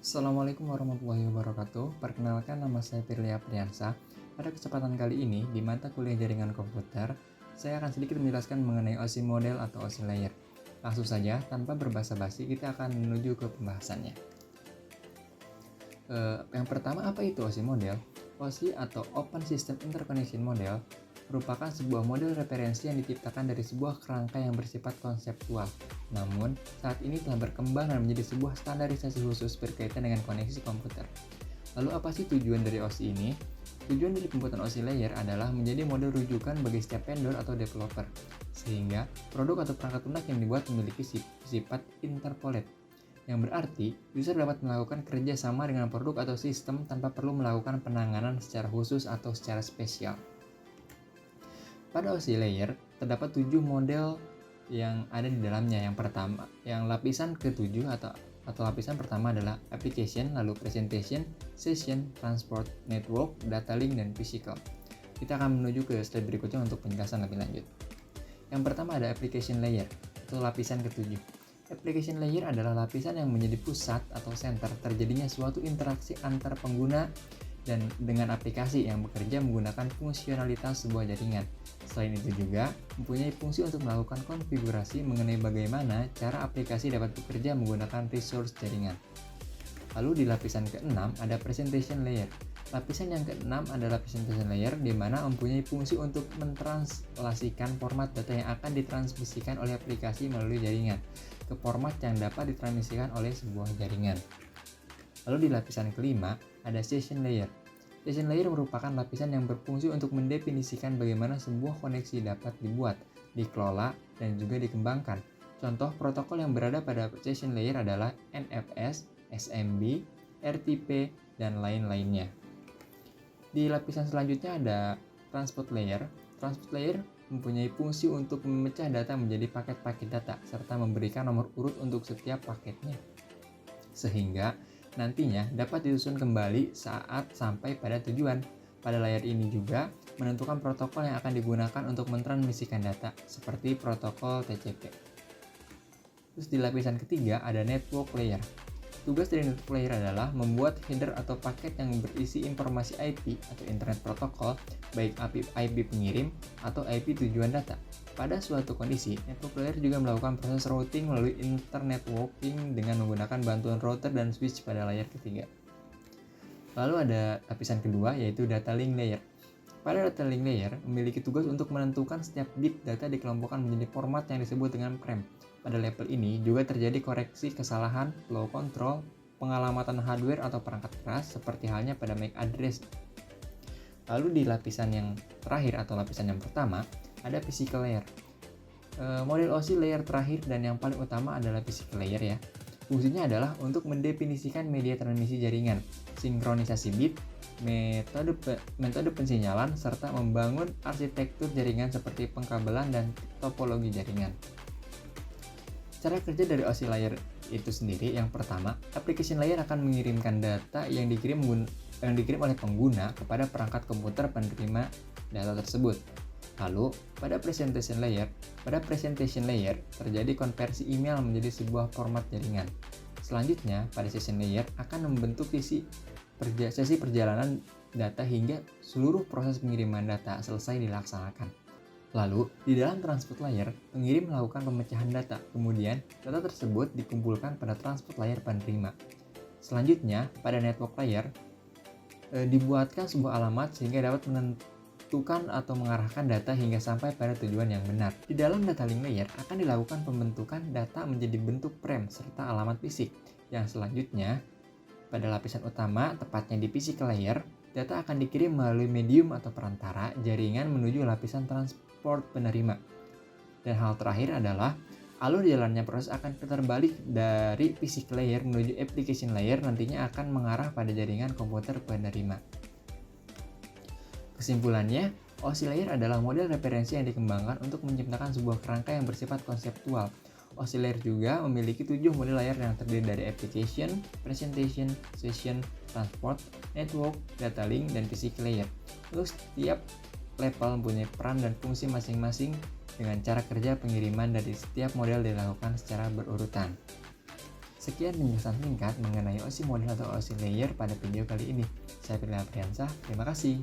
Assalamualaikum warahmatullahi wabarakatuh. Perkenalkan, nama saya Firly Apriansa. Pada kesempatan kali ini, di mata kuliah jaringan komputer, saya akan sedikit menjelaskan mengenai OSI model atau OSI layer. Langsung saja, tanpa berbasa-basi, kita akan menuju ke pembahasannya. Yang pertama, apa itu OSI model? OSI atau Open System Interconnection Model merupakan sebuah model referensi yang diciptakan dari sebuah kerangka yang bersifat konseptual. Namun, saat ini telah berkembang dan menjadi sebuah standarisasi khusus berkaitan dengan koneksi komputer. Lalu apa sih tujuan dari OSI ini? Tujuan dari pembuatan OSI layer adalah menjadi model rujukan bagi setiap vendor atau developer, sehingga produk atau perangkat lunak yang dibuat memiliki sifat interpolate, yang berarti user dapat melakukan kerja sama dengan produk atau sistem tanpa perlu melakukan penanganan secara khusus atau secara spesial. Pada OSI layer, terdapat 7 model yang ada di dalamnya. Yang pertama, yang lapisan ke-7 atau lapisan pertama adalah application, lalu presentation, session, transport, network, data link, dan physical. Kita akan menuju ke slide berikutnya untuk penjelasan lebih lanjut. Yang pertama ada application layer, atau lapisan ke-7. Application layer adalah lapisan yang menjadi pusat atau center terjadinya suatu interaksi antar pengguna dan dengan aplikasi yang bekerja menggunakan fungsionalitas sebuah jaringan. Selain itu juga mempunyai fungsi untuk melakukan konfigurasi mengenai bagaimana cara aplikasi dapat bekerja menggunakan resource jaringan. Lalu di lapisan ke-6 ada presentation layer. Lapisan yang ke-6 adalah presentation layer di mana mempunyai fungsi untuk mentranslasikan format data yang akan ditransmisikan oleh aplikasi melalui jaringan ke format yang dapat ditransmisikan oleh sebuah jaringan. Lalu di lapisan kelima ada session layer. Session layer merupakan lapisan yang berfungsi untuk mendefinisikan bagaimana sebuah koneksi dapat dibuat, dikelola, dan juga dikembangkan. Contoh protokol yang berada pada session layer adalah NFS, SMB, RTP, dan lain-lainnya. Di lapisan selanjutnya ada transport layer. Transport layer mempunyai fungsi untuk memecah data menjadi paket-paket data serta memberikan nomor urut untuk setiap paketnya, sehingga nantinya dapat disusun kembali saat sampai pada tujuan. Pada layer ini juga menentukan protokol yang akan digunakan untuk mentransmisikan data, seperti protokol TCP. Terus di lapisan ketiga ada network layer. Tugas dari network layer adalah membuat header atau paket yang berisi informasi IP atau Internet Protocol, baik IP pengirim atau IP tujuan data. Pada suatu kondisi, network layer juga melakukan proses routing melalui internetworking dengan menggunakan bantuan router dan switch pada layer ketiga. Lalu ada lapisan kedua yaitu data link layer. Pada data link layer memiliki tugas untuk menentukan setiap bit data dikelompokkan menjadi format yang disebut dengan frame. Pada level ini juga terjadi koreksi kesalahan, flow control, pengalamatan hardware atau perangkat keras seperti halnya pada MAC address. Lalu di lapisan yang terakhir atau lapisan yang pertama ada physical layer. Model OSI layer terakhir dan yang paling utama adalah physical layer ya. Fungsinya adalah untuk mendefinisikan media transmisi jaringan, sinkronisasi bit, metode pensinyalan, serta membangun arsitektur jaringan seperti pengkabelan dan topologi jaringan. Cara kerja dari OSI layer itu sendiri, yang pertama, application layer akan mengirimkan data yang dikirim oleh pengguna kepada perangkat komputer penerima data tersebut. Lalu, pada presentation layer terjadi konversi email menjadi sebuah format jaringan. Selanjutnya, pada session layer akan membentuk sesi perjalanan data hingga seluruh proses pengiriman data selesai dilaksanakan. Lalu, di dalam transport layer, pengirim melakukan pemecahan data, kemudian data tersebut dikumpulkan pada transport layer penerima. Selanjutnya, pada network layer, dibuatkan sebuah alamat sehingga dapat menentukan atau mengarahkan data hingga sampai pada tujuan yang benar. Di dalam data link layer akan dilakukan pembentukan data menjadi bentuk frame serta alamat fisik. Yang selanjutnya, pada lapisan utama, tepatnya di physical layer, data akan dikirim melalui medium atau perantara jaringan menuju lapisan transport penerima. Dan hal terakhir adalah alur jalannya proses akan terbalik dari physical layer menuju application layer nantinya akan mengarah pada jaringan komputer penerima. Kesimpulannya, OSI layer adalah model referensi yang dikembangkan untuk menciptakan sebuah kerangka yang bersifat konseptual. OSI layer juga memiliki 7 model layer yang terdiri dari application, presentation, session, transport, network, data link, dan physical layer. Terus setiap level mempunyai peran dan fungsi masing-masing dengan cara kerja pengiriman dari setiap model dilakukan secara berurutan. Sekian penjelasan singkat mengenai OSI model atau OSI layer pada video kali ini. Saya Firly Apriansah, terima kasih.